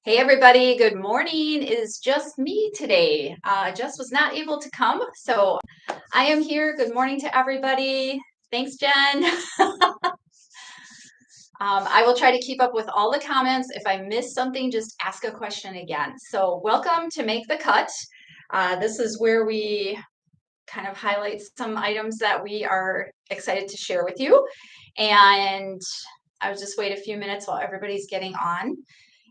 Hey everybody, good morning. It is just me today. Jess was not able to come, so I am here. Good morning to everybody. Thanks, Jen. I will try to keep up with all the comments. If I miss something, just ask a question again. So welcome to Make the Cut. This is where we kind of highlight some items that we are excited to share with you. And I'll just wait a few minutes while everybody's getting on.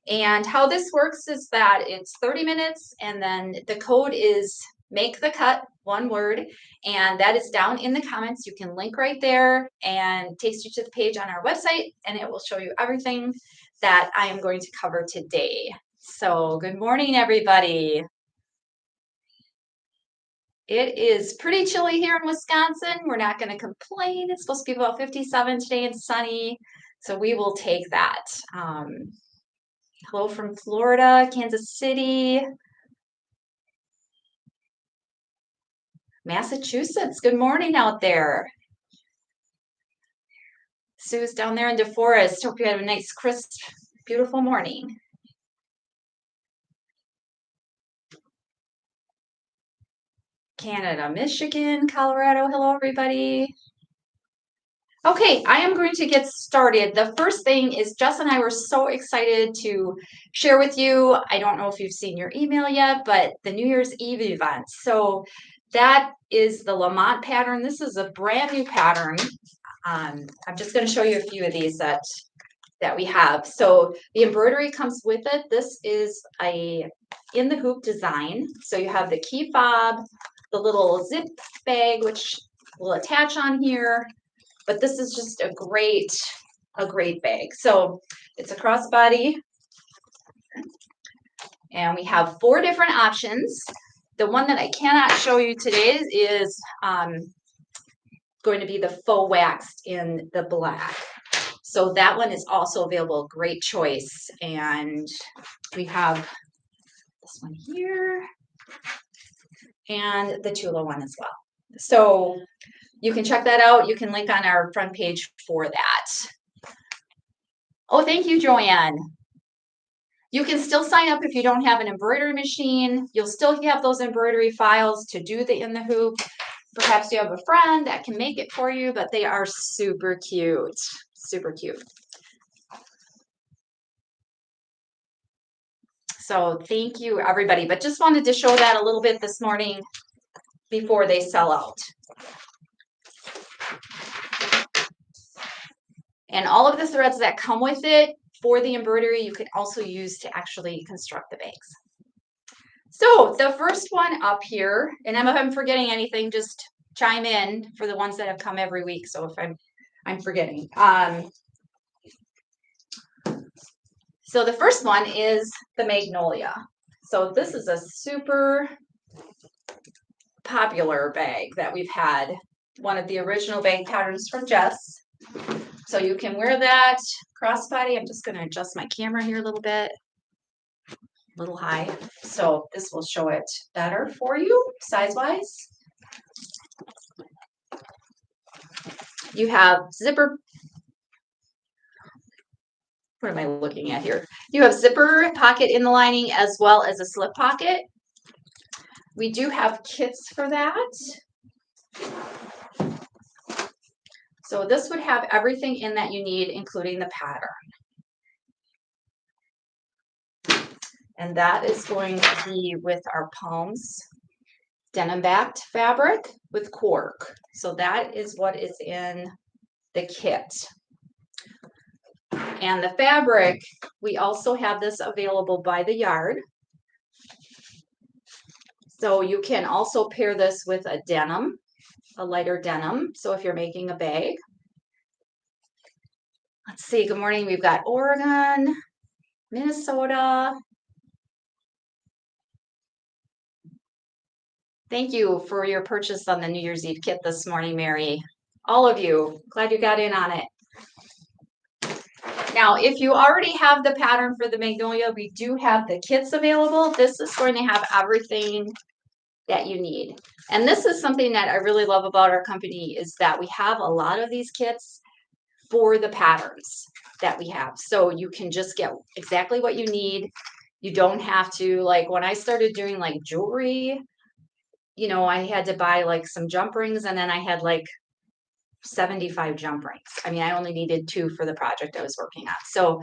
And how this works is that it's 30 minutes and then the code is make the cut, one word, and that is down in the comments. You can link right there and takes you to the page on our website and it will show you everything that I am going to cover today. So good morning, everybody. It is pretty chilly here in Wisconsin. We're not going to complain. It's supposed to be about 57 today and sunny, so we will take that. Hello from Florida, Kansas City, Massachusetts. Good morning out there. Sue's down there in DeForest. Hope you had a nice, crisp, beautiful morning. Canada, Michigan, Colorado. Hello, everybody. Okay, I am going to get started. The first thing is Jess and I were so excited to share with you. I don't know if you've seen your email yet, but the New Year's Eve event. So that is the Lamont pattern. This is a brand new pattern. I'm just going to show you a few of these that we have. So the embroidery comes with it. This is a in the hoop design. So you have the key fob, the little zip bag, which will attach on here. But this is just a great bag. So it's a crossbody. And we have 4 different options. The one that I cannot show you today is going to be the faux waxed in the black. So that one is also available. Great choice. And we have this one here and the Tula one as well. So you can check that out. You can link on our front page for that. Oh, thank you, Joanne. You can still sign up if you don't have an embroidery machine. You'll still have those embroidery files to do the in the hoop. Perhaps you have a friend that can make it for you, but they are super cute. Super cute. So thank you, everybody. But just wanted to show that a little bit this morning before they sell out. And all of the threads that come with it for the embroidery, you can also use to actually construct the bags. So the first one up here, and if I'm forgetting anything, just chime in for the ones that have come every week. So if I'm forgetting. So the first one is the Magnolia. So this is a super popular bag that we've had. One of the original bag patterns from Jess. So you can wear that crossbody. I'm just going to adjust my camera here a little bit. A little high. So this will show it better for you size-wise. You have zipper. What am I looking at here? You have zipper pocket in the lining as well as a slip pocket. We do have kits for that. So this would have everything in that you need, including the pattern. And that is going to be with our palms denim backed fabric with cork. So that is what is in the kit. And the fabric, we also have this available by the yard. So you can also pair this with a denim, a lighter denim. So if you're making a bag. Let's see, good morning. We've got Oregon, Minnesota. Thank you for your purchase on the New Year's Eve kit this morning, Mary. All of you, glad you got in on it. Now, if you already have the pattern for the Magnolia, we do have the kits available. This is going to have everything that you need. And this is something that I really love about our company is that we have a lot of these kits for the patterns that we have. So you can just get exactly what you need You don't have to, like when I started doing like jewelry, you know, I had to buy like some jump rings and then I had like 75 jump rings. I mean, I only needed 2 for the project I was working on. So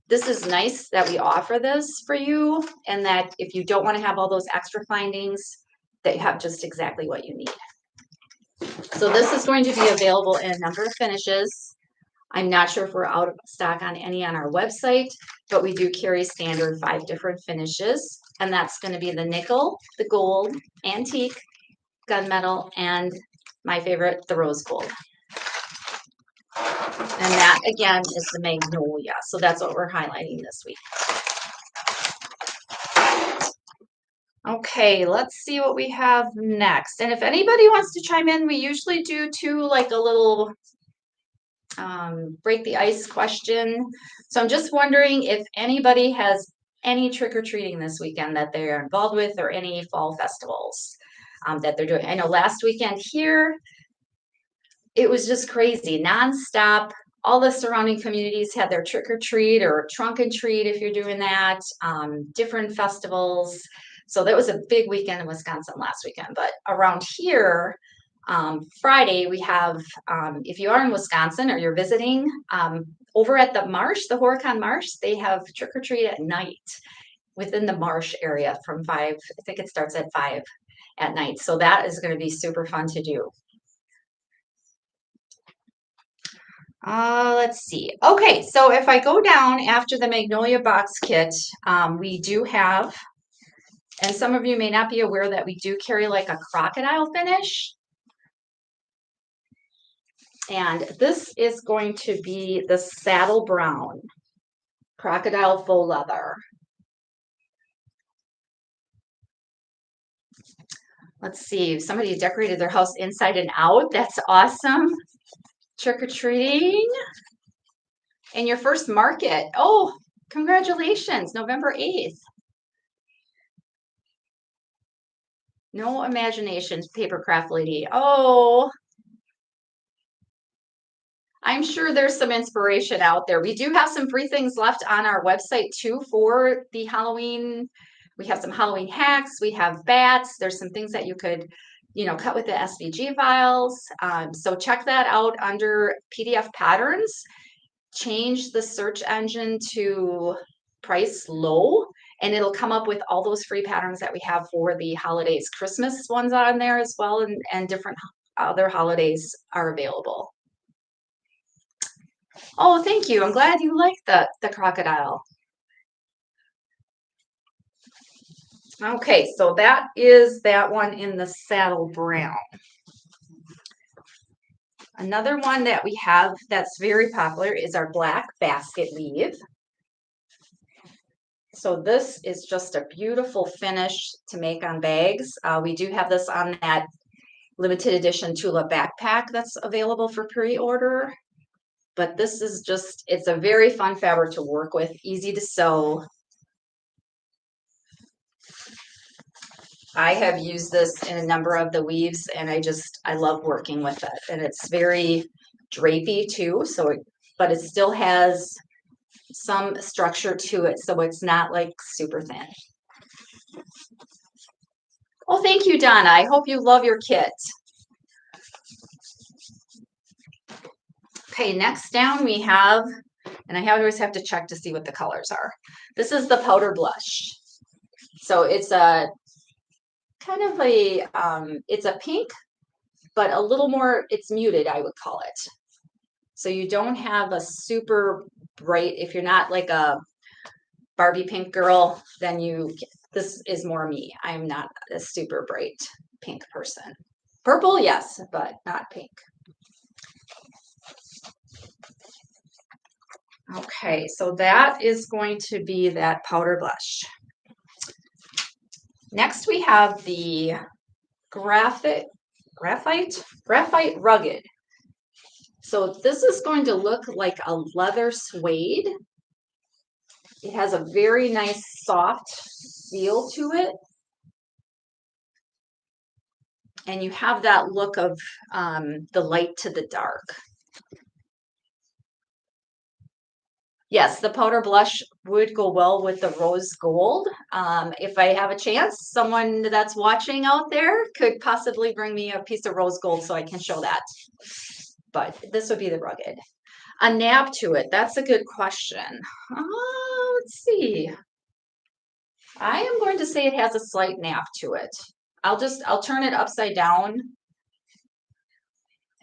this is nice that we offer this for you, and that if you don't want to have all those extra findings, that you have just exactly what you need. So this is going to be available in a number of finishes. I'm not sure if we're out of stock on any on our website, but we do carry standard 5 different finishes, and that's going to be the nickel, the gold, antique, gunmetal, and my favorite, the rose gold. And that again is the Magnolia. So that's what we're highlighting this week. Okay, let's see what we have next. And if anybody wants to chime in, we usually do too, like a little break the ice question. So I'm just wondering if anybody has any trick-or-treating this weekend that they're involved with, or any fall festivals that they're doing. I know last weekend here, it was just crazy, nonstop. All the surrounding communities had their trick or treat or trunk and treat if you're doing that, different festivals. So that was a big weekend in Wisconsin last weekend. But around here, Friday, we have, if you are in Wisconsin or you're visiting, over at the marsh, the Horicon Marsh, they have trick or treat at night within the marsh area from 5, I think it starts at 5 at night. So that is going to be super fun to do. Let's see. Okay, so if I go down after the Magnolia box kit, we do have, and some of you may not be aware that we do carry like a crocodile finish. And this is going to be the saddle brown crocodile faux leather. Let's see, somebody decorated their house inside and out. That's awesome. Trick-or-treating. And your first market. Oh, congratulations, November 8th. No imagination, paper craft lady. Oh, I'm sure there's some inspiration out there. We do have some free things left on our website too for the Halloween. We have some Halloween hacks. We have bats. There's some things that you could, you know, cut with the SVG files. So check that out under PDF patterns. Change the search engine to price low, and it'll come up with all those free patterns that we have for the holidays. Christmas ones on there as well, and different other holidays are available. Oh, thank you. I'm glad you like the crocodile. Okay, so that is that one in the saddle brown. Another one that we have that's very popular is our black basket weave. So this is just a beautiful finish to make on bags. We do have this on that limited edition Tulip backpack that's available for pre-order. But this is just, it's a very fun fabric to work with, easy to sew. I have used this in a number of the weaves, and I love working with it. And it's very drapey too, but it still has some structure to it, so it's not like super thin. Oh, thank you, Donna. I hope you love your kit. Okay, next down we have, and I always have to check to see what the colors are. This is the powder blush. So it's a kind of a, it's a pink, but a little more, it's muted, I would call it. So you don't have a super bright, if you're not like a Barbie pink girl, then this is more me. I'm not a super bright pink person. Purple, yes, but not pink. Okay, so that is going to be that powder blush. Next we have the graphite rugged. So this is going to look like a leather suede. It has a very nice soft feel to it. And you have that look of the light to the dark. Yes, the powder blush would go well with the rose gold. If I have a chance, someone that's watching out there could possibly bring me a piece of rose gold so I can show that. But this would be the rugged. A nap to it. That's a good question. Let's see. I am going to say it has a slight nap to it. I'll turn it upside down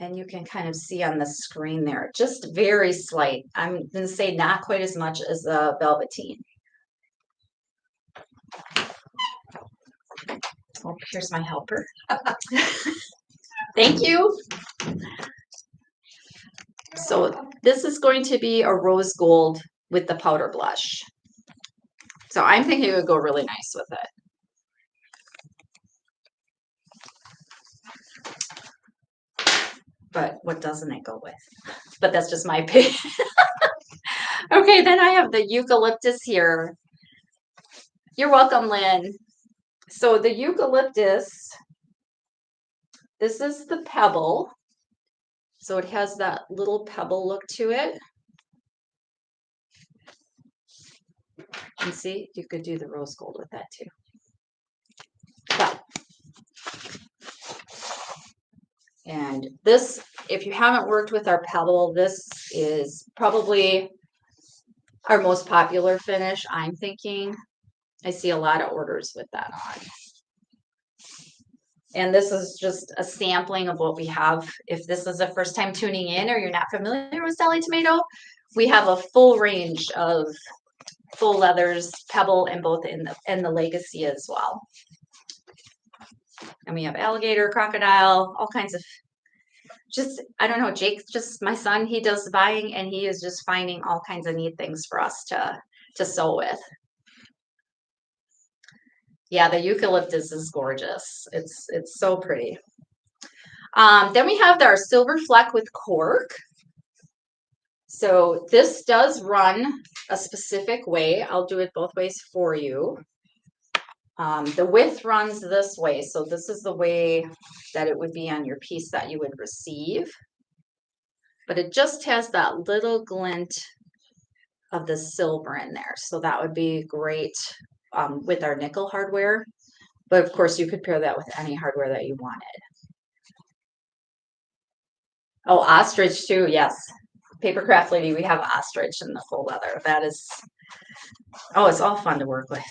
and you can kind of see on the screen there, just very slight. I'm going to say not quite as much as the velveteen. Oh, here's my helper. Thank you. So this is going to be a rose gold with the powder blush. So I'm thinking it would go really nice with it. But what doesn't it go with? But that's just my opinion. Okay, then I have the eucalyptus here. You're welcome, Lynn. So the eucalyptus, this is the pebble. So it has that little pebble look to it. And see, you could do the rose gold with that too. But, and this, if you haven't worked with our pebble, this is probably our most popular finish, I'm thinking. I see a lot of orders with that on. And this is just a sampling of what we have. If this is the first time tuning in or you're not familiar with Sallie Tomato, we have a full range of full leathers, pebble, and both in the legacy as well. And we have alligator, crocodile, all kinds of, just, I don't know, Jake, just my son, he does the buying and he is just finding all kinds of neat things for us to sew with. Yeah, the eucalyptus is gorgeous. It's so pretty. Then we have our silver fleck with cork. So this does run a specific way. I'll do it both ways for you. The width runs this way. So this is the way that it would be on your piece that you would receive. But it just has that little glint of the silver in there. So that would be great with our nickel hardware. But of course, you could pair that with any hardware that you wanted. Oh, ostrich too, yes. Paper Craft Lady, we have ostrich in the full leather. That is, oh, it's all fun to work with.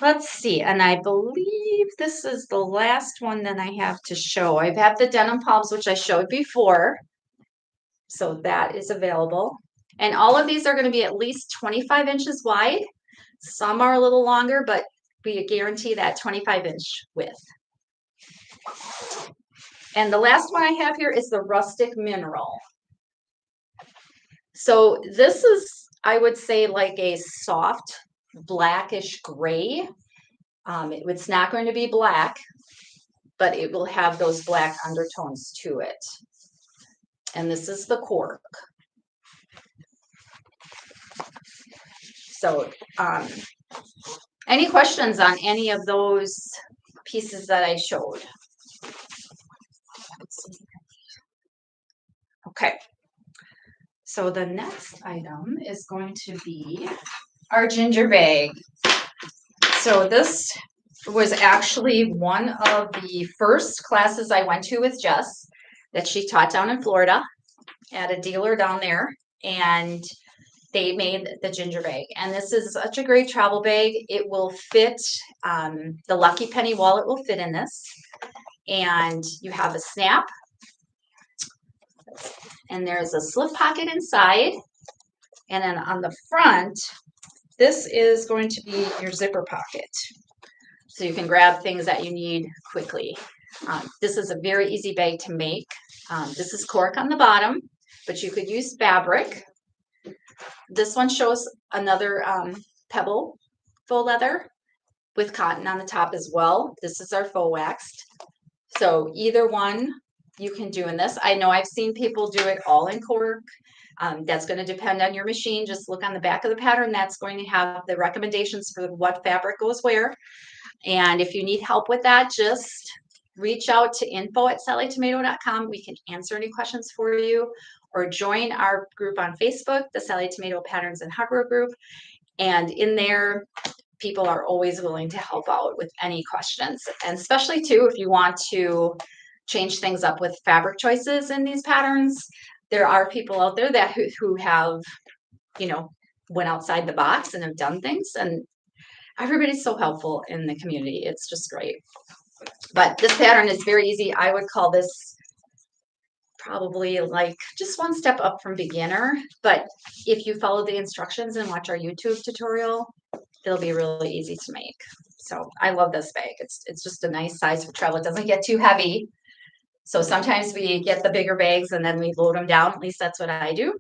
Let's see, and I believe this is the last one that I have to show. I've had the denim palms, which I showed before. So that is available. And all of these are going to be at least 25 inches wide. Some are a little longer, but we guarantee that 25-inch width. And the last one I have here is the rustic mineral. So this is, I would say, like a soft blackish gray. It's not going to be black, but it will have those black undertones to it. And this is the cork. So any questions on any of those pieces that I showed? Okay. So the next item is going to be our ginger bag. So this was actually one of the first classes I went to with Jess that she taught down in Florida at a dealer down there. And they made the ginger bag. And this is such a great travel bag. It will fit, the Lucky Penny wallet will fit in this. And you have a snap. And there's a slip pocket inside. And then on the front, this is going to be your zipper pocket. So you can grab things that you need quickly. This is a very easy bag to make. This is cork on the bottom, but you could use fabric. This one shows another pebble faux leather with cotton on the top as well. This is our faux waxed. So either one you can do in this. I know I've seen people do it all in cork. That's going to depend on your machine. Just look on the back of the pattern. That's going to have the recommendations for what fabric goes where. And if you need help with that, just reach out to info@sallietomato.com. We can answer any questions for you. or join our group on Facebook, the Sallie Tomato Patterns and Hardware group. And in there, people are always willing to help out with any questions. And especially too, if you want to change things up with fabric choices in these patterns, there are people out there that who have, you know, went outside the box and have done things, and everybody's so helpful in the community. It's just great. But this pattern is very easy. I would call this probably like just one step up from beginner, but if you follow the instructions and watch our YouTube tutorial, it'll be really easy to make. So I love this bag. It's just a nice size for travel. It doesn't get too heavy. So sometimes we get the bigger bags and then we load them down. At least that's what I do.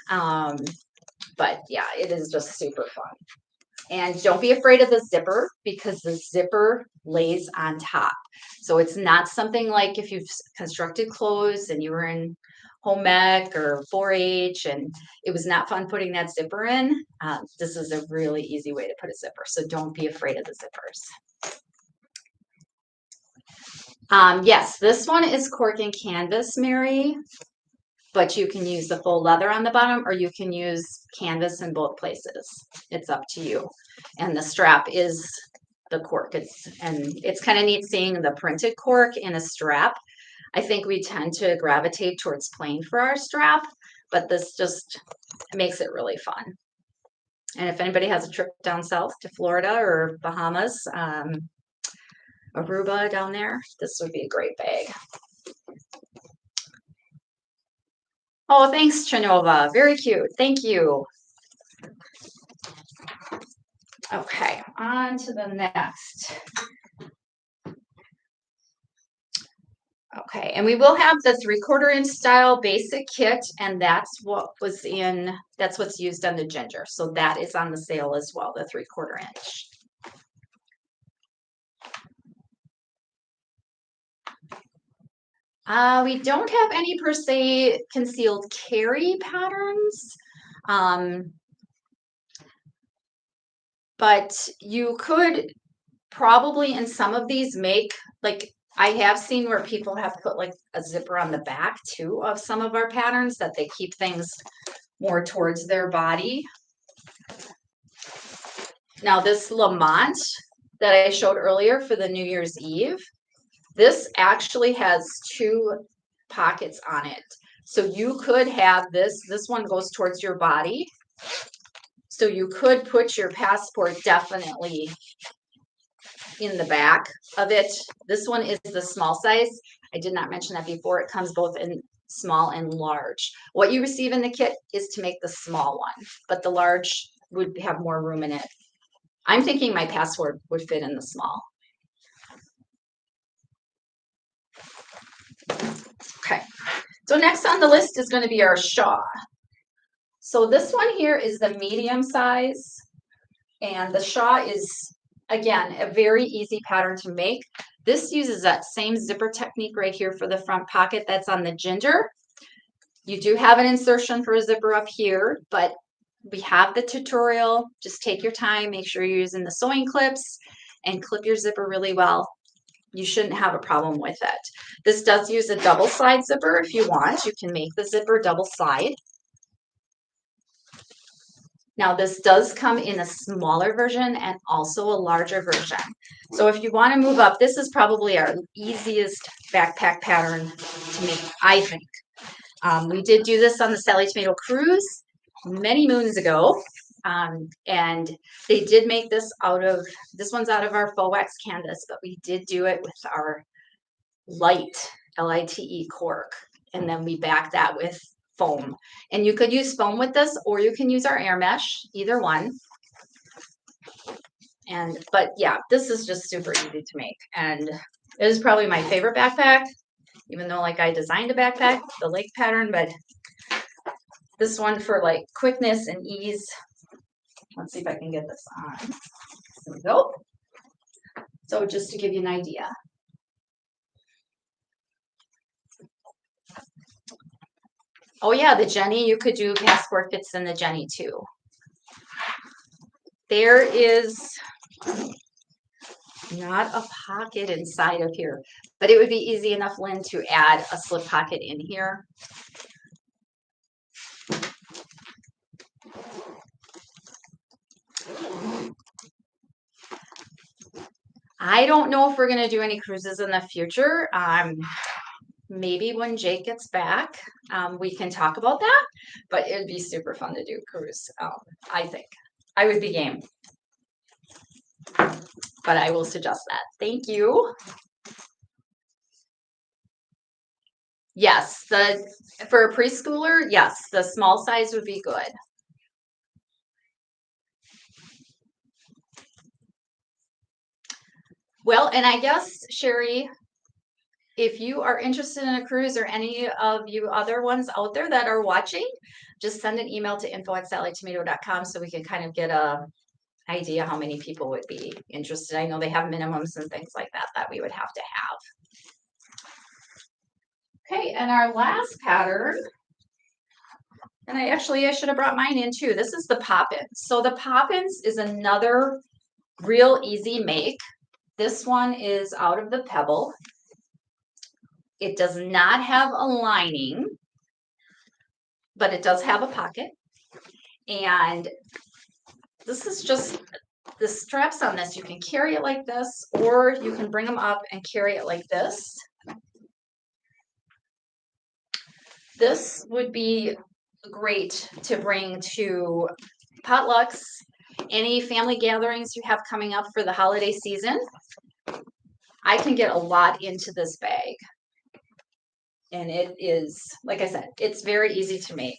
But yeah, it is just super fun. And don't be afraid of the zipper, because the zipper lays on top. So it's not something like if you've constructed clothes and you were in home ec or 4-H and it was not fun putting that zipper in. This is a really easy way to put a zipper. So don't be afraid of the zippers. Yes, this one is cork and canvas, Mary, but you can use the faux leather on the bottom, or you can use canvas in both places. It's up to you. And the strap is the cork. It's kind of neat seeing the printed cork in a strap. I think we tend to gravitate towards plain for our strap, but this just makes it really fun. And if anybody has a trip down south to Florida or Bahamas, Aruba down there, this would be a great bag. Oh, thanks, Chanova. Very cute. Thank you. Okay, on to the next. Okay, and we will have the 3/4 inch style basic kit, and that's what's used on the ginger. So that is on the sale as well, the 3/4 inch. We don't have any per se concealed carry patterns. But you could probably in some of these make, like I have seen where people have put like a zipper on the back too of some of our patterns, that they keep things more towards their body. Now this Lamont that I showed earlier for the New Year's Eve, this actually has 2 pockets on it. So you could have this one goes towards your body. So you could put your passport definitely in the back of it. This one is the small size. I did not mention that before. It comes both in small and large. What you receive in the kit is to make the small one, but the large would have more room in it. I'm thinking my passport would fit in the small. Okay, so next on the list is going to be our shawl. So this one here is the medium size, and the shawl is, again, a very easy pattern to make. This uses that same zipper technique right here for the front pocket that's on the ginger. You do have an insertion for a zipper up here, but we have the tutorial. Just take your time, make sure you're using the sewing clips, and clip your zipper really well. You shouldn't have a problem with it. This does use a double side zipper if you want. You can make the zipper double side. Now this does come in a smaller version and also a larger version. So if you want to move up, this is probably our easiest backpack pattern to make, I think. We did do this on the Sallie Tomato cruise many moons ago. And they did make this one's out of our faux wax canvas, but we did do it with our light, Lite cork. And then we back that with foam. And you could use foam with this, or you can use our air mesh, either one. But yeah, this is just super easy to make. And it is probably my favorite backpack, even though like I designed a backpack, the lake pattern, but this one for like quickness and ease. Let's see if I can get this on. There we go. So just to give you an idea. Oh yeah, the Jenny, you could do passport fits in the Jenny too. There is not a pocket inside of here, but it would be easy enough, Lynn, to add a slip pocket in here. I don't know if we're going to do any cruises in the future. Maybe when Jake gets back, we can talk about that, but it'd be super fun to do a cruise. I think I would be game, but I will suggest that. Thank you. Yes, for a preschooler, yes, the small size would be good. Well, and I guess, Sherry, if you are interested in a cruise or any of you other ones out there that are watching, just send an email to info@sallietomato.com so we can kind of get a idea how many people would be interested. I know they have minimums and things like that that we would have to have. Okay, and our last pattern, and I should have brought mine in too. This is the Poppins. So the Poppins is another real easy make. This one is out of the Pebble. It does not have a lining, but it does have a pocket. And this is just the straps on this. You can carry it like this, or you can bring them up and carry it like this. This would be great to bring to potlucks, any family gatherings you have coming up for the holiday season. I can get a lot into this bag. And it is, like I said, it's very easy to make.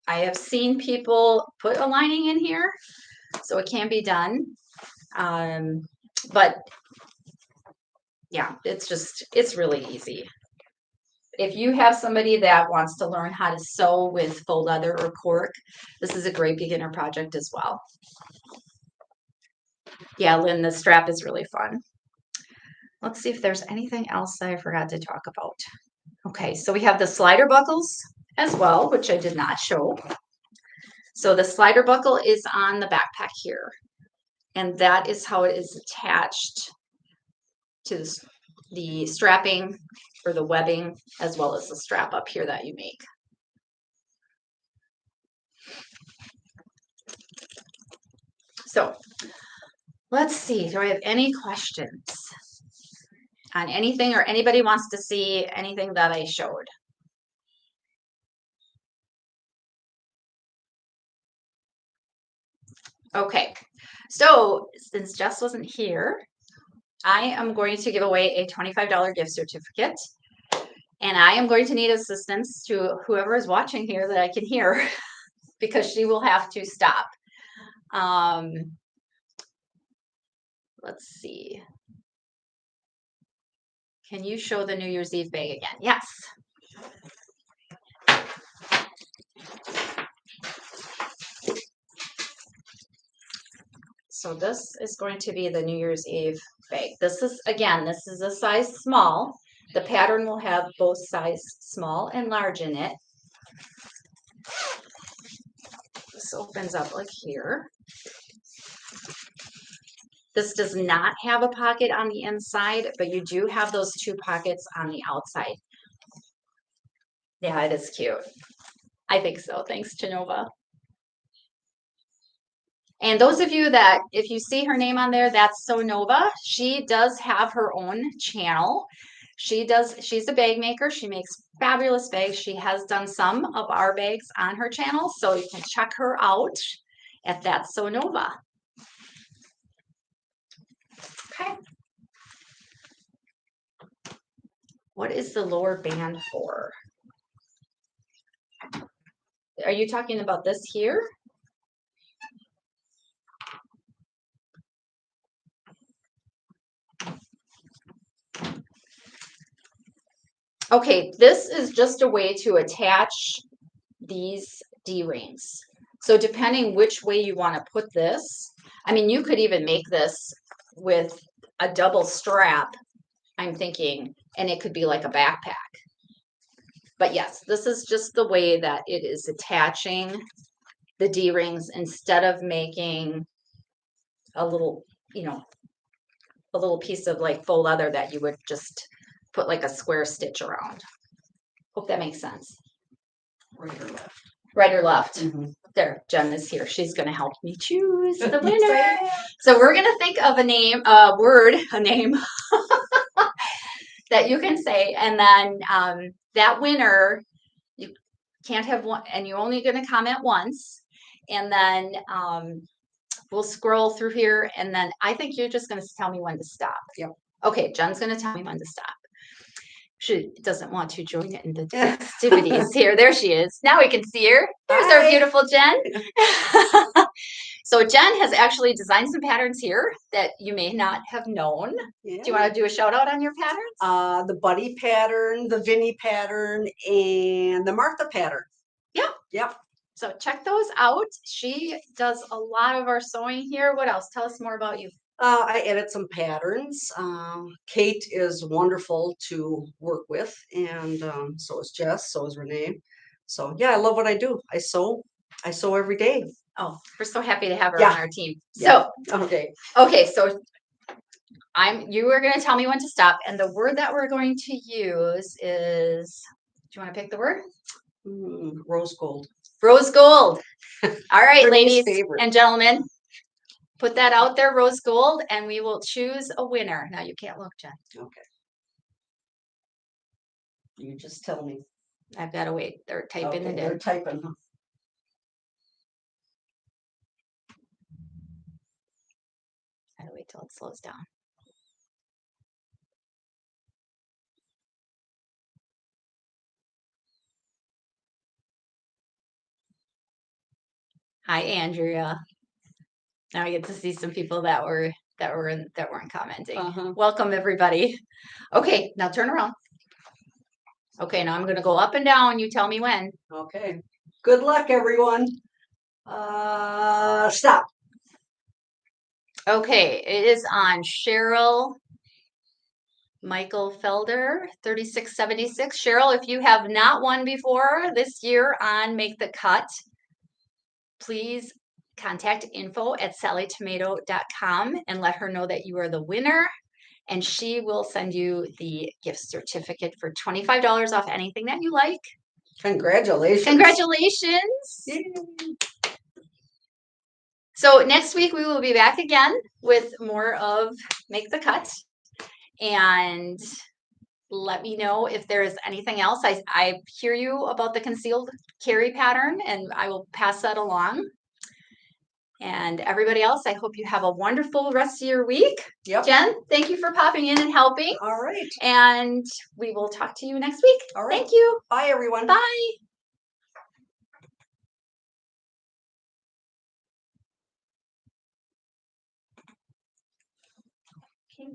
I have seen people put a lining in here, so it can be done. But yeah, it's really easy. If you have somebody that wants to learn how to sew with faux leather or cork, this is a great beginner project as well. Yeah, Lynn, the strap is really fun. Let's see if there's anything else I forgot to talk about. Okay, so we have the slider buckles as well, which I did not show. So the slider buckle is on the backpack here, and that is how it is attached to the strapping or the webbing, as well as the strap up here that you make. So let's see, do I have any questions on anything, or anybody wants to see anything that I showed? Okay, so since Jess wasn't here, I am going to give away a $25 gift certificate, and I am going to need assistance to whoever is watching here that I can hear because she will have to stop. Let's see. Can you show the New Year's Eve bag again? Yes. So this is going to be the New Year's Eve bag. This is a size small. The pattern will have both size small and large in it. This opens up like here. This does not have a pocket on the inside, but you do have those two pockets on the outside. Yeah, it is cute. I think so. Thanks, Genova. And those of you that, if you see her name on there, that's Sonova. She does have her own channel. She's a bag maker. She makes fabulous bags. She has done some of our bags on her channel, so you can check her out at that Sonova. Okay. What is the lower band for? Are you talking about this here? Okay, this is just a way to attach these D-rings. So depending which way you want to put this, I mean, you could even make this with a double strap, I'm thinking, and it could be like a backpack. But yes, this is just the way that it is attaching the D-rings instead of making a little, a little piece of like faux leather that you would just put like a square stitch around. Hope that makes sense. Right or left? Right or left? Mm-hmm. there, Jen is here. She's going to help me choose the winner. So we're going to think of a name, a word, a name that you can say, and then that winner, you can't have one, and you're only going to comment once, and then we'll scroll through here, and then I think you're just going to tell me when to stop. Yep. Okay, Jen's going to tell me when to stop. She doesn't want to join in the festivities here. There she is. Now we can see her. There's our beautiful Jen. So Jen has actually designed some patterns here that you may not have known. Yeah. Do you want to do a shout out on your patterns? The Buddy pattern, the Vinny pattern, and the Martha pattern. Yeah. Yep. So check those out. She does a lot of our sewing here. What else? Tell us more about you. I edit some patterns. Kate is wonderful to work with, and so is Jess, so is Renee. So yeah, I love what I do. I sew every day. Oh, we're so happy to have her on our team. Yeah. So okay, so you are going to tell me when to stop, and the word that we're going to use is, do you want to pick the word? Rose gold. Rose gold. All right, ladies favorite. and gentlemen, put that out there, rose gold, and we will choose a winner. Now you can't look, Jen. Okay. You just tell me. I've got to wait. They're typing it in. They're typing. I gotta wait till it slows down. Hi, Andrea. Now I get to see some people that weren't commenting. Welcome, everybody. Okay, now turn around. Okay, now I'm going to go up and down. You tell me when. Okay. Good luck, everyone. Stop. Okay, it is on Cheryl Michael Felder, 3676. Cheryl, if you have not won before this year on Make the Cut, please contact info@sallietomato.com and let her know that you are the winner. And she will send you the gift certificate for $25 off anything that you like. Congratulations. Congratulations. Yay. So next week we will be back again with more of Make the Cut. And let me know if there is anything else. I hear you about the concealed carry pattern, and I will pass that along. And everybody else, I hope you have a wonderful rest of your week. Yep. Jen, thank you for popping in and helping. All right. And we will talk to you next week. All right. Thank you. Bye, everyone. Bye.